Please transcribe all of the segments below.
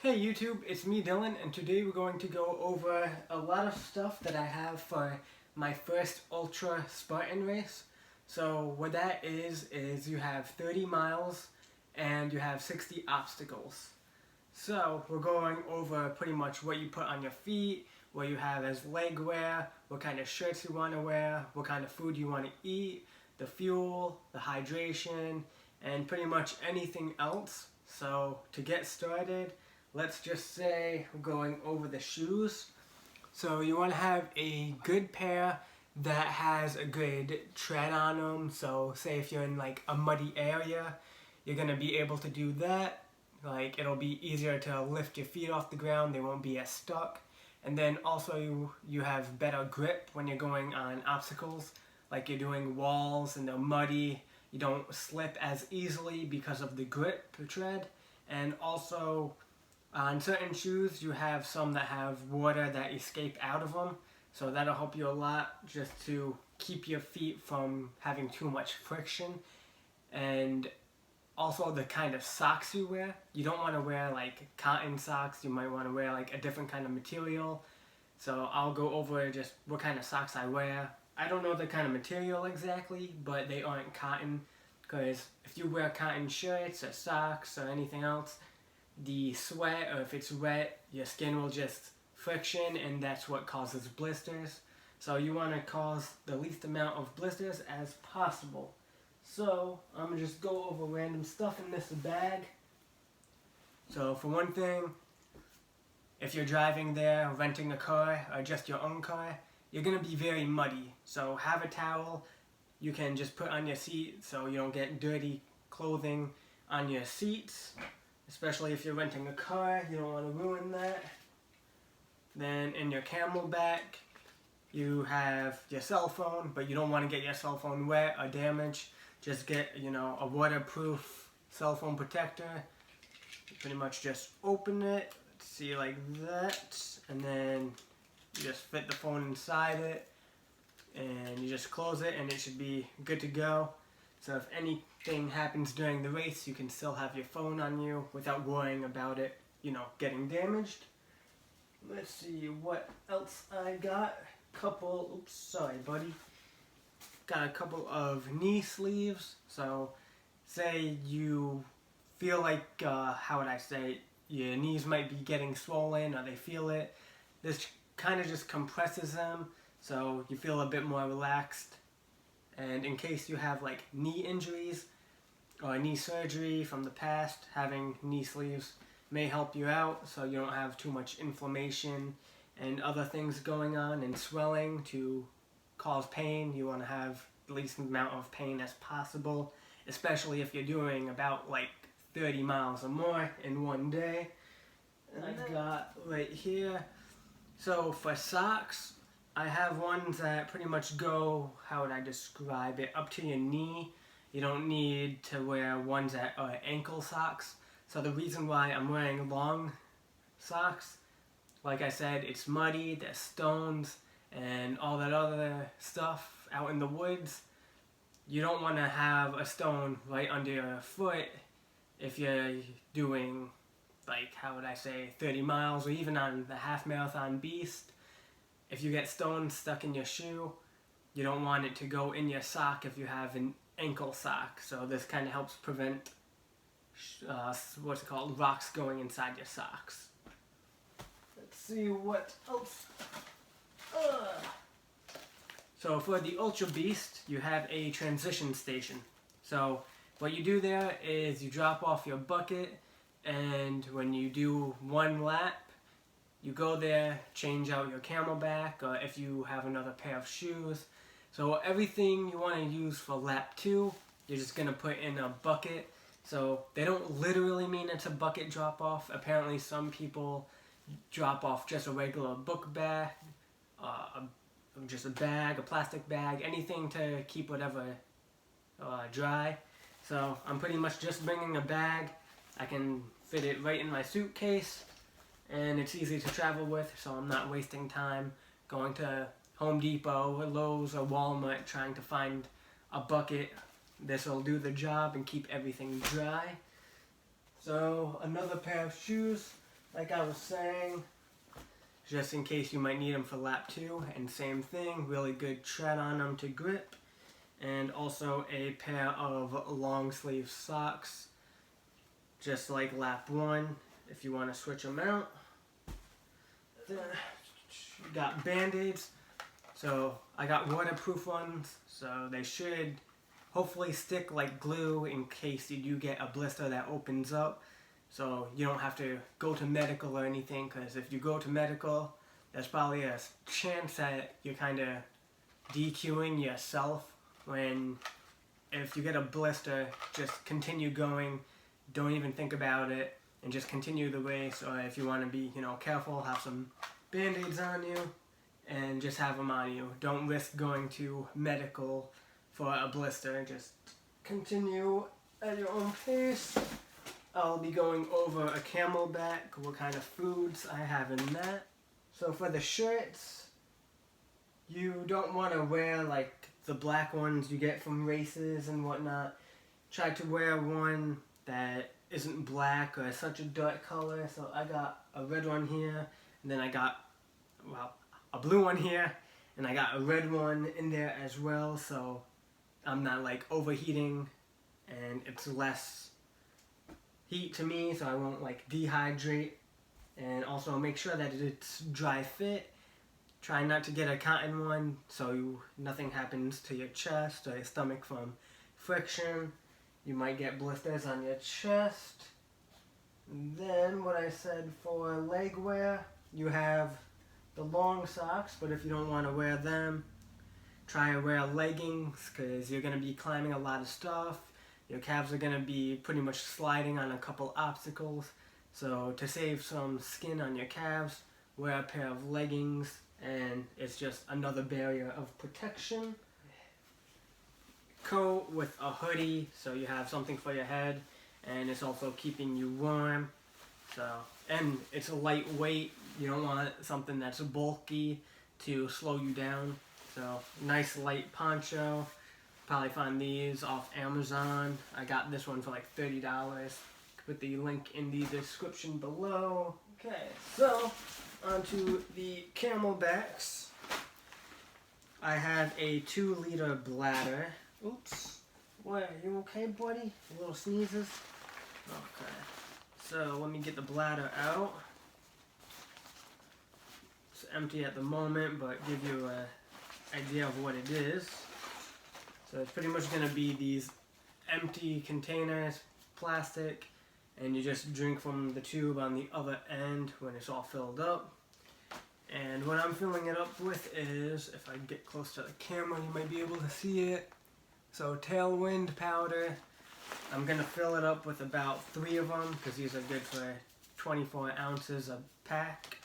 Hey YouTube, it's me Dylan, and today we're going to go over a lot of stuff that I have for my first Ultra Spartan race. So what that is you have 30 miles and you have 60 obstacles. So we're going over pretty much what you put on your feet, what you have as leg wear, what kind of shirts you want to wear, what kind of food you want to eat, the fuel, the hydration, and pretty much anything else. So to get started, let's just say we're going over the shoes. So you want to have a good pair that has a good tread on them. So say if you're in like a muddy area, you're going to be able to do that. Like it'll be easier to lift your feet off the ground, they won't be as stuck. And then also you have better grip when you're going on obstacles, like you're doing walls and they're muddy. You don't slip as easily because of the grip tread. And also on certain shoes, you have some that have water that escape out of them, so that'll help you a lot just to keep your feet from having too much friction. And also the kind of socks you wear. You don't want to wear like cotton socks, you might want to wear like a different kind of material. So I'll go over just what kind of socks I wear. I don't know the kind of material exactly, but they aren't cotton, because if you wear cotton shirts or socks or anything else, the sweat, or if it's wet, your skin will just friction, and that's what causes blisters. So you want to cause the least amount of blisters as possible. So I'm going to just go over random stuff in this bag. So for one thing, if you're driving there, renting a car, or just your own car, you're going to be very muddy. So have a towel you can just put on your seat so you don't get dirty clothing on your seats. Especially if you're renting a car, you don't want to ruin that. Then in your camelback, you have your cell phone, but you don't want to get your cell phone wet or damaged. Just get, a waterproof cell phone protector. You pretty much just open it, see like that, and then you just fit the phone inside it, and you just close it, and it should be good to go. So if anything happens during the race, you can still have your phone on you without worrying about it, getting damaged. Let's see what else I got. Oops, sorry buddy. Got a couple of knee sleeves. So say you feel like, how would I say, your knees might be getting swollen or they feel it. This kind of just compresses them so you feel a bit more relaxed. And in case you have like knee injuries or knee surgery from the past, having knee sleeves may help you out so you don't have too much inflammation and other things going on and swelling to cause pain. You want to have the least amount of pain as possible, especially if you're doing about like 30 miles or more in one day. And I got right here. So for socks, I have ones that pretty much go, how would I describe it, up to your knee. You don't need to wear ones that are ankle socks. So the reason why I'm wearing long socks, like I said, it's muddy, there's stones, and all that other stuff out in the woods. You don't want to have a stone right under your foot if you're doing, like, how would I say, 30 miles, or even on the half marathon beast. If you get stones stuck in your shoe, you don't want it to go in your sock if you have an ankle sock. So this kind of helps prevent, rocks going inside your socks. Let's see what else. So for the Ultra Beast, you have a transition station. So what you do there is you drop off your bucket, and when you do one lap, you go there, change out your camelback, or if you have another pair of shoes. So everything you want to use for lap 2, you're just going to put in a bucket. So they don't literally mean it's a bucket drop off. Apparently some people drop off just a regular book bag, just a bag, a plastic bag, anything to keep whatever dry. So I'm pretty much just bringing a bag. I can fit it right in my suitcase, and it's easy to travel with, so I'm not wasting time going to Home Depot or Lowe's or Walmart trying to find a bucket. This will do the job and keep everything dry. So another pair of shoes. like I was saying, just in case you might need them for lap 2, and same thing, really good tread on them to grip, and also a pair of long sleeve socks, just like lap 1, if you want to switch them out. Then you got band-aids, so I got waterproof ones, so they should hopefully stick like glue in case you do get a blister that opens up, so you don't have to go to medical or anything, because if you go to medical, there's probably a chance that you're kind of DQing yourself. When if you get a blister, just continue going, don't even think about it, and just continue the race. Or if you want to be, careful, have some band-aids on you, and just have them on you. Don't risk going to medical for a blister. Just continue at your own pace. I'll be going over a Camelback, what kind of foods I have in that. So for the shirts, you don't want to wear like the black ones you get from races and whatnot. Try to wear one that isn't black or such a dark color. So I got a red one here, and then I got, a blue one here, and I got a red one in there as well, so I'm not like overheating, and it's less heat to me, so I won't like dehydrate. And also make sure that it's dry fit. Try not to get a cotton one so nothing happens to your chest or your stomach from friction. You might get blisters on your chest. And then what I said for leg wear, you have the long socks, but if you don't want to wear them, try to wear leggings, because you're going to be climbing a lot of stuff. Your calves are going to be pretty much sliding on a couple obstacles. So to save some skin on your calves, wear a pair of leggings, and it's just another barrier of protection. Coat with a hoodie, so you have something for your head, and it's also keeping you warm. So, and it's lightweight. You don't want something that's bulky to slow you down. So, nice light poncho. Probably find these off Amazon. I got this one for like $30. Put the link in the description below. Okay, so onto the Camelbacks. I have a 2-liter bladder. Oops. What, are you okay, buddy? A little sneezes? Okay. So let me get the bladder out. It's empty at the moment, but give you an idea of what it is. So it's pretty much going to be these empty containers, plastic, and you just drink from the tube on the other end when it's all filled up. And what I'm filling it up with is, if I get close to the camera, you might be able to see it. So Tailwind powder. I'm going to fill it up with about 3 of them, because these are good for 24 ounces a pack.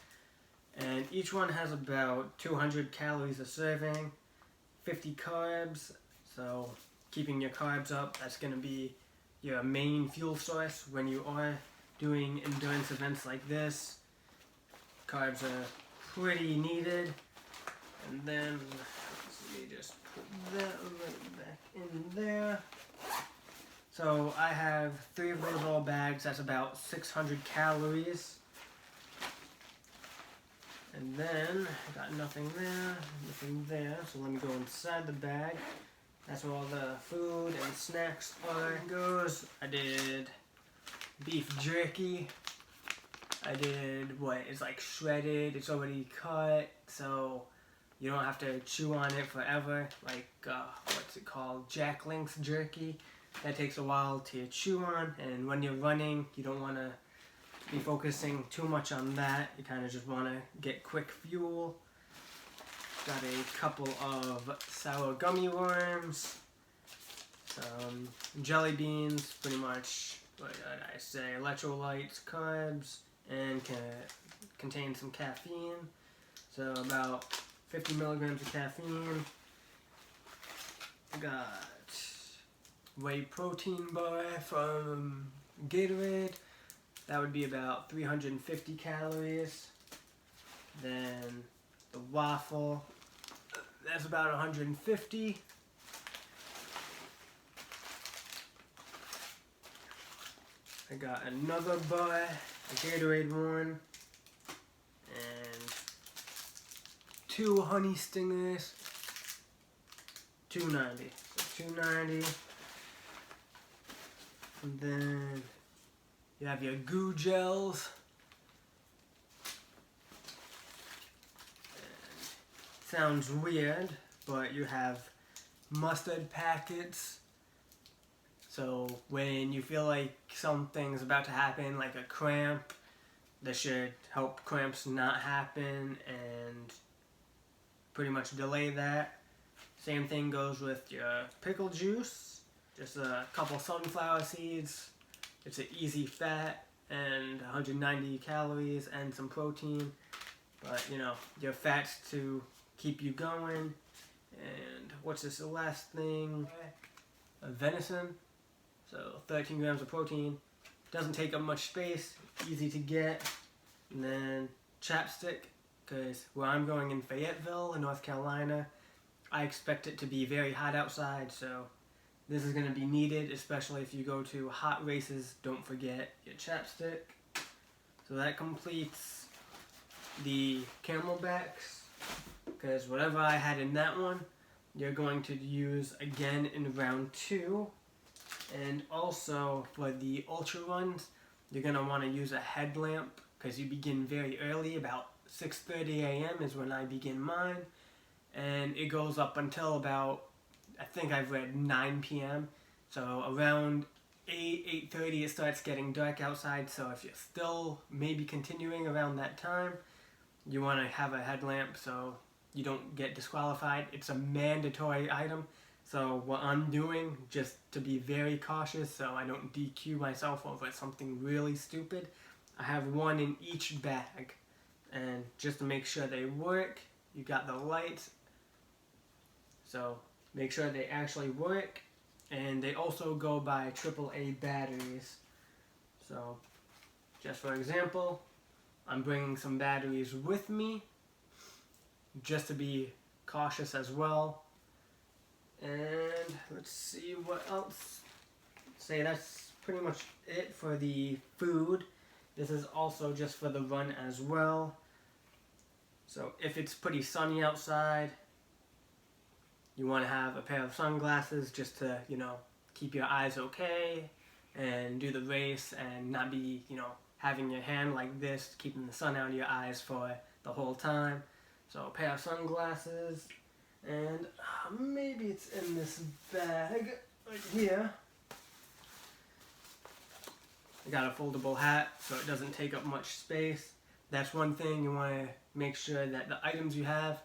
And each one has about 200 calories a serving, 50 carbs. So keeping your carbs up, that's going to be your main fuel source when you are doing endurance events like this. Carbs are pretty needed. And then, let me just put that right back in there. So I have 3 of those little bags, that's about 600 calories. And then, I got nothing there, so let me go inside the bag. That's where all the food and snacks are. Goes. I did beef jerky. I did what is like shredded. It's already cut, so you don't have to chew on it forever. Like what's it called? Jack Link's jerky. That takes a while to chew on, and when you're running, you don't want to be focusing too much on that. You kind of just want to get quick fuel. Got a couple of sour gummy worms, some jelly beans, pretty much, what did I say, electrolytes, carbs, and contain some caffeine. So about 50 milligrams of caffeine. Got whey protein bar from Gatorade. That would be about 350 calories. Then the waffle, that's about 150. I got another bar a Gatorade one, and 2 honey stingers, $2.90. So $2.90. And then you have your goo gels. And sounds weird, but you have mustard packets. So when you feel like something's about to happen, like a cramp, this should help cramps not happen and pretty much delay that. Same thing goes with your pickle juice. Just a couple sunflower seeds. It's an easy fat and 190 calories and some protein. But you know, your fats to keep you going. And what's this, the last thing? Venison. So 13 grams of protein. Doesn't take up much space. Easy to get. And then chapstick. Because where I'm going in Fayetteville in North Carolina, I expect it to be very hot outside. So this is going to be needed, especially if you go to hot races. Don't forget your chapstick. So that completes the camelbacks, because whatever I had in that one, you're going to use again in round 2. And also for the ultra runs, you're going to want to use a headlamp, because you begin very early, about 6:30 a.m. is when I begin mine. And it goes up until about, I think I've read 9 p.m. So around 8:30 it starts getting dark outside. So if you're still maybe continuing around that time, you want to have a headlamp so you don't get disqualified. It's a mandatory item. So what I'm doing, just to be very cautious so I don't DQ myself over something really stupid, I have one in each bag. And just to make sure they work, you got the lights. So make sure they actually work, and they also go by AAA batteries. So just for example, I'm bringing some batteries with me just to be cautious as well. And let's see what else. Say that's pretty much it for the food. This is also just for the run as well. So if it's pretty sunny outside, you want to have a pair of sunglasses just to, you know, keep your eyes okay and do the race and not be, you know, having your hand like this, keeping the sun out of your eyes for the whole time. So a pair of sunglasses, and maybe it's in this bag right here. I got a foldable hat so it doesn't take up much space. That's one thing, you want to make sure that the items you have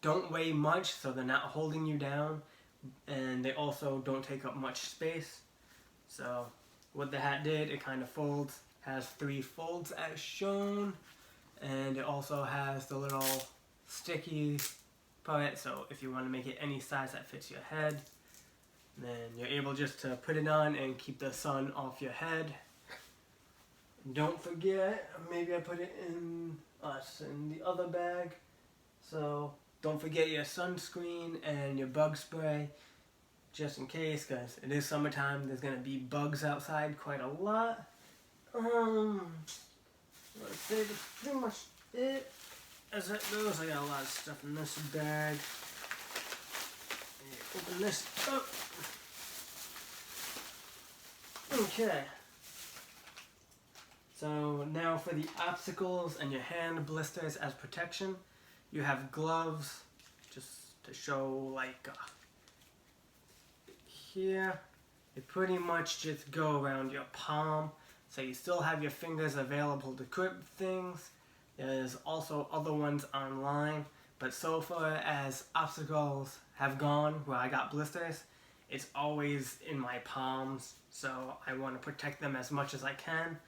don't weigh much so they're not holding you down, and they also don't take up much space. So what the hat did, it kind of folds, has 3 folds as shown, and it also has the little sticky part, so if you want to make it any size that fits your head, then you're able just to put it on and keep the sun off your head. Don't forget, maybe I put it in the other bag, so don't forget your sunscreen and your bug spray, just in case, because it is summertime. There's going to be bugs outside quite a lot. Let's say that's pretty much it. As it goes, I got a lot of stuff in this bag. Open this up. Okay. So now for the obstacles and your hand blisters as protection, you have gloves, just to show like here. They pretty much just go around your palm, so you still have your fingers available to grip things. There's also other ones online, but so far as obstacles have gone where I got blisters, it's always in my palms, so I want to protect them as much as I can.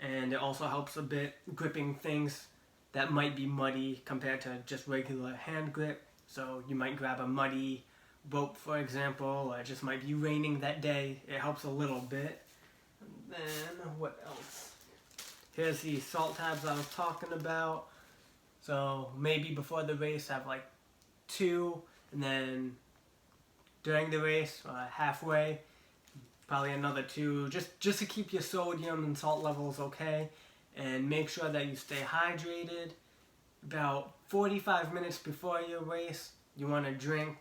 And it also helps a bit gripping things that might be muddy compared to just regular hand grip. So you might grab a muddy rope, for example, or it just might be raining that day. It helps a little bit. And then what else? Here's the salt tabs I was talking about. So maybe before the race have like 2, and then during the race, halfway, probably another 2, just to keep your sodium and salt levels okay. and make sure that you stay hydrated. About 45 minutes before your race, you want to drink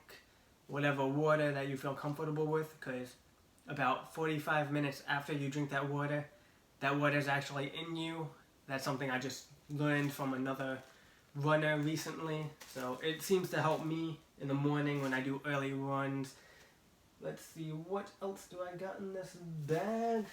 whatever water that you feel comfortable with, because about 45 minutes after you drink that water is actually in you. That's something I just learned from another runner recently, so it seems to help me in the morning when I do early runs. Let's see, what else do I got in this bag?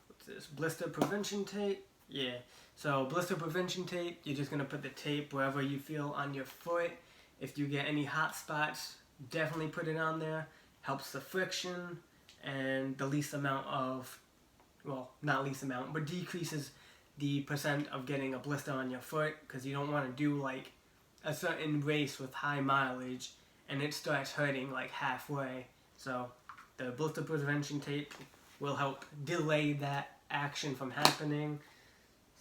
What's this? Blister prevention tape? Yeah. So blister prevention tape, you're just going to put the tape wherever you feel on your foot. If you get any hot spots, definitely put it on there. Helps the friction and the least amount of, well, not least amount, but decreases the percent of getting a blister on your foot, because you don't want to do like a certain race with high mileage and it starts hurting like halfway. So the blister prevention tape will help delay that action from happening.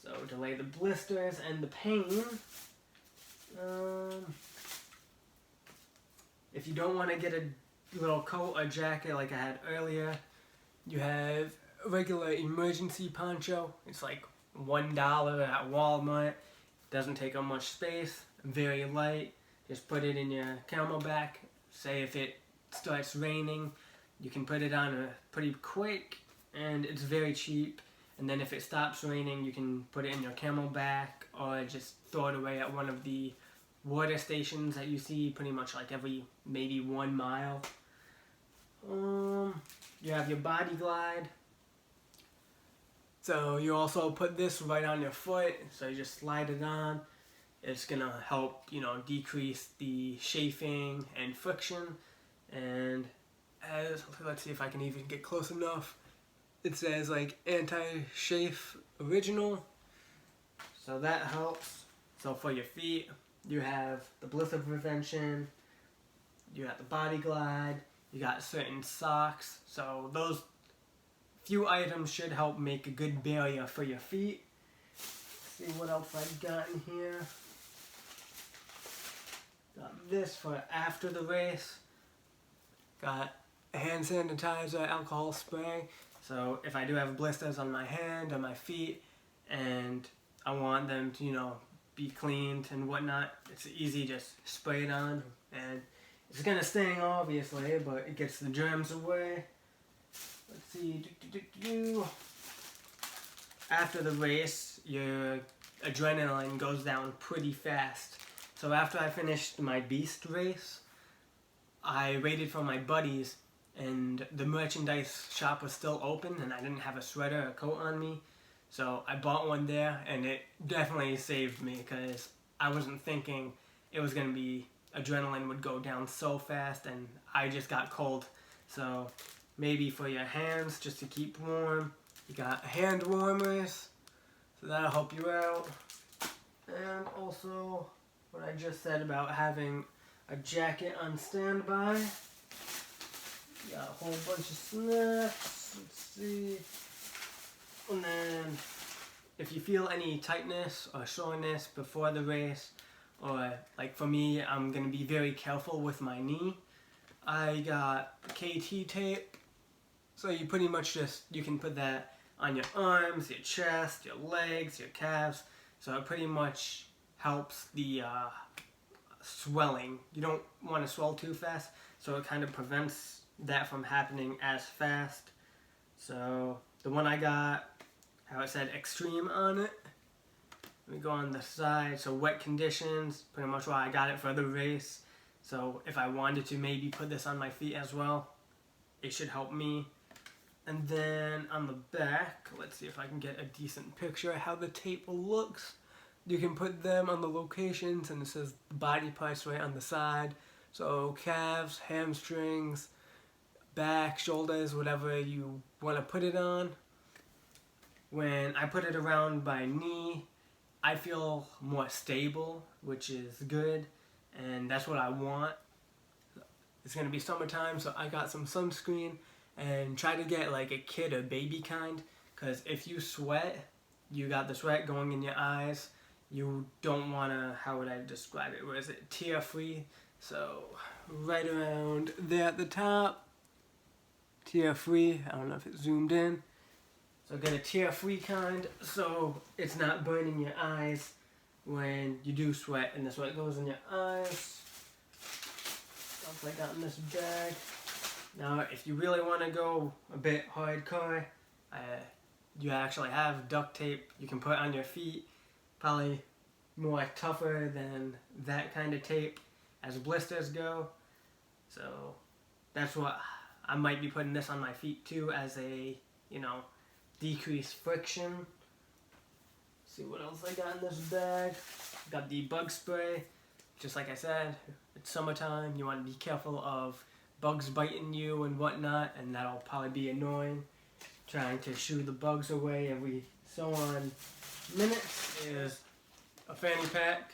So delay the blisters and the pain. If you don't want to get a little coat or jacket like I had earlier, you have a regular emergency poncho. It's like $1 at Walmart. Doesn't take up much space. Very light. Just put it in your camelback. Say if it starts raining, you can put it on pretty quick, and it's very cheap. And then if it stops raining, you can put it in your camelback or just throw it away at one of the water stations that you see pretty much like every maybe 1 mile. You have your body glide. So you also put this right on your foot, so you just slide it on. It's gonna help, decrease the chafing and friction. And let's see if I can even get close enough. It says like anti-chafe original, so that helps. So for your feet, you have the blister prevention, you got the body glide, you got certain socks. So those few items should help make a good barrier for your feet. Let's see what else I got in here. Got this for after the race. Got a hand sanitizer, alcohol spray. So if I do have blisters on my hand or my feet and I want them to, be cleaned and whatnot, it's easy, just spray it on. And it's gonna sting obviously, but it gets the germs away. Let's see, After the race, your adrenaline goes down pretty fast. So after I finished my beast race, I waited for my buddies, and the merchandise shop was still open and I didn't have a sweater or coat on me. So I bought one there, and it definitely saved me because I wasn't thinking it was going to be, adrenaline would go down so fast, and I just got cold. So maybe for your hands, just to keep warm, you got hand warmers, so that'll help you out. And also what I just said about having a jacket on standby. Got a whole bunch of snacks. Let's see. And then if you feel any tightness or soreness before the race, or like for me, I'm going to be very careful with my knee, I got KT tape. So you pretty much you can put that on your arms, your chest, your legs, your calves. So it pretty much helps the swelling. You don't want to swell too fast, so it kind of prevents that from happening as fast. So the one I got, how it said extreme on it. Let me go on the side. So wet conditions, pretty much why I got it for the race. So if I wanted to maybe put this on my feet as well, it should help me. And then on the back, let's see if I can get a decent picture of how the tape looks. You can put them on the locations, and it says body parts right on the side. So calves, hamstrings, back, shoulders, whatever you want to put it on. When I put it around my knee, I feel more stable, which is good, and that's what I want. It's going to be summertime, so I got some sunscreen, and try to get like a kid or baby kind, because if you sweat, you got the sweat going in your eyes. You don't want to, how would I describe it, was it tear free? So right around there at the top, tear free. I don't know if it zoomed in. So get a tear-free kind so it's not burning your eyes when you do sweat and the sweat goes in your eyes. Stuff like that in this bag. Now if you really want to go a bit hardcore, you actually have duct tape you can put on your feet. Probably more tougher than that kind of tape as blisters go. So that's what I might be putting this on my feet too, as a, decrease friction. Let's see what else I got in this bag. Got the bug spray. Just like I said, it's summertime. You want to be careful of bugs biting you and whatnot, and that'll probably be annoying. Trying to shoo the bugs away every so on minutes. Is a fanny pack.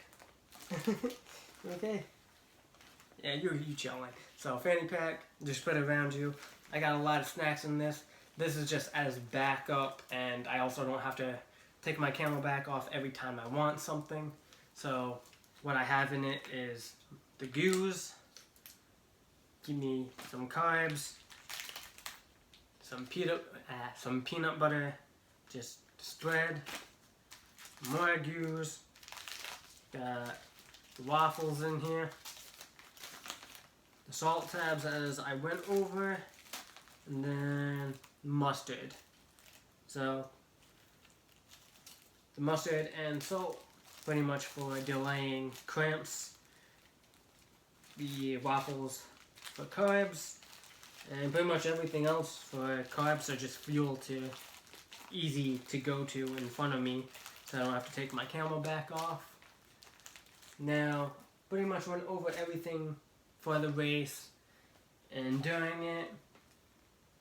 Okay. Yeah, you chilling. So fanny pack, just put it around you. I got a lot of snacks in this. This is just as backup, and I also don't have to take my CamelBak off every time I want something. So what I have in it is the goos. Give me some carbs, some peanut butter, just spread, more goos. Got the waffles in here. The salt tabs as I went over, and then mustard. So the mustard and salt pretty much for delaying cramps. The waffles for carbs, and pretty much everything else for carbs are just fuel easy to go to in front of me, so I don't have to take my CamelBak off. Now pretty much went over everything for the race and during it.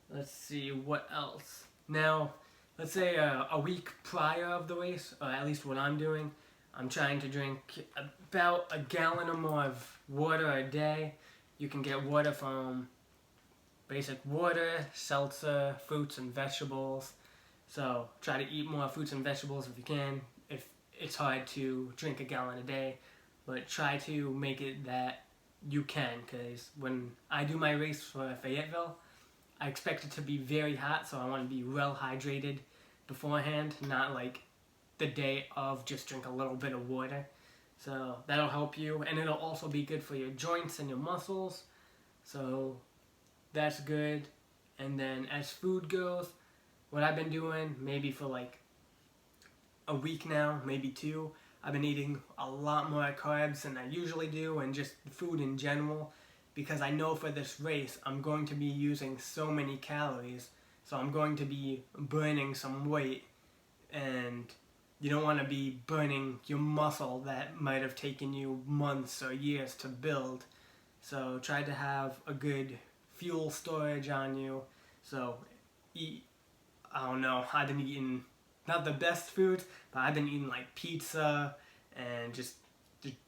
Let's see what else. Now, let's say a week prior of the race, or at least what I'm doing, I'm trying to drink about a gallon or more of water a day. You can get water from basic water, seltzer, fruits and vegetables. So try to eat more fruits and vegetables if you can. If it's hard to drink a gallon a day, but try to make it that you can, because when I do my race for Fayetteville, I expect it to be very hot, so I want to be well hydrated beforehand, not like the day of just drink a little bit of water. So that'll help you, and it'll also be good for your joints and your muscles, so that's good. And then as food goes, what I've been doing, maybe for like a week now, maybe two, I've been eating a lot more carbs than I usually do, and just food in general, because I know for this race I'm going to be using so many calories, so I'm going to be burning some weight, and you don't want to be burning your muscle that might have taken you months or years to build. So try to have a good fuel storage on you. So eat, I've been eating not the best foods, but I've been eating like pizza and just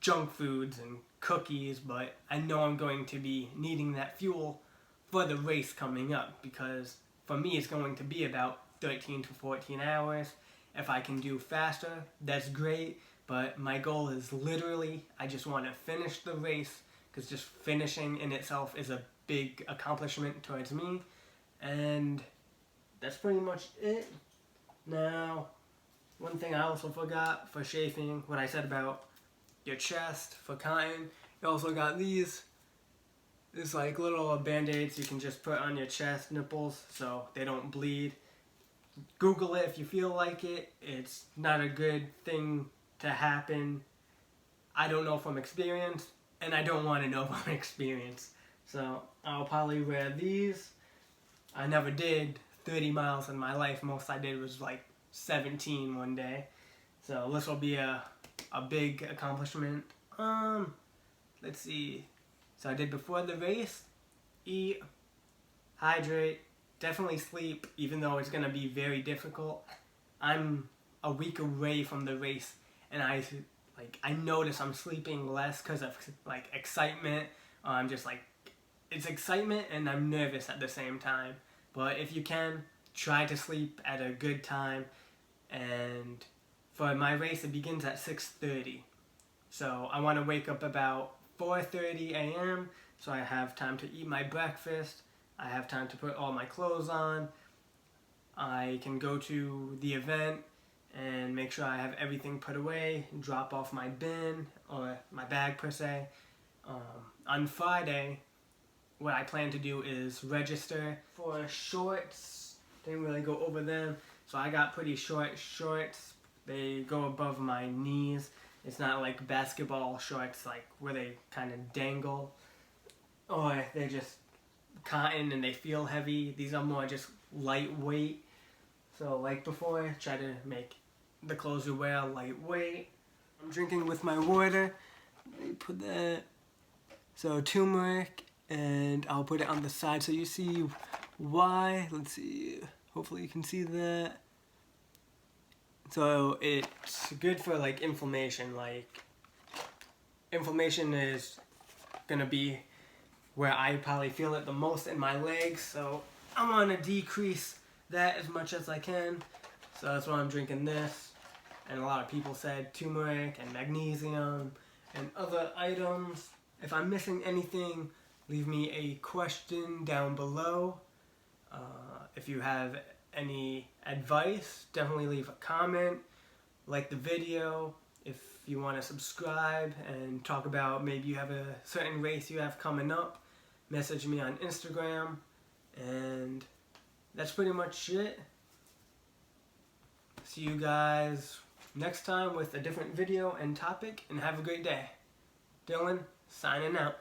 junk foods and cookies, but I know I'm going to be needing that fuel for the race coming up, because for me it's going to be about 13 to 14 hours. If I can do faster, that's great, but my goal is literally, I just want to finish the race, because just finishing in itself is a big accomplishment towards me, and that's pretty much it. Now, one thing I also forgot for chafing, what I said about your chest for cotton, you also got these. It's like little band-aids you can just put on your chest, nipples, so they don't bleed. Google it if you feel like it. It's not a good thing to happen. I don't know from experience, and I don't want to know from experience. So I'll probably wear these. I never did 30 miles in my life. Most I did was like 17 one day. So this will be a big accomplishment. Let's see. So I did before the race, eat, hydrate, definitely sleep, even though it's going to be very difficult. I'm a week away from the race, and I notice I'm sleeping less because of like excitement. I'm just like, it's excitement and I'm nervous at the same time. But if you can, try to sleep at a good time. And for my race, it begins at 6:30. So I want to wake up about 4:30 a.m. so I have time to eat my breakfast. I have time to put all my clothes on. I can go to the event and make sure I have everything put away, drop off my bin, or my bag per se. On Friday, what I plan to do is register for shorts. Didn't really go over them. So I got pretty short shorts. They go above my knees. It's not like basketball shorts, like where they kind of dangle. Or they're just cotton and they feel heavy. These are more just lightweight. So like before, try to make the clothes you wear lightweight. I'm drinking with my water. Let me put that. So turmeric, and I'll put it on the side so you see why. Let's see. Hopefully you can see that. So it's good for like inflammation. Like inflammation is gonna be where I probably feel it the most in my legs. So I want to decrease that as much as I can. So that's why I'm drinking this. And a lot of people said turmeric and magnesium and other items. If I'm missing anything, leave me a question down below. If you have any advice, definitely leave a comment, like the video. If you want to subscribe and talk about maybe you have a certain race you have coming up, message me on Instagram. And that's pretty much it. See you guys next time with a different video and topic, and have a great day. Dylan, signing out.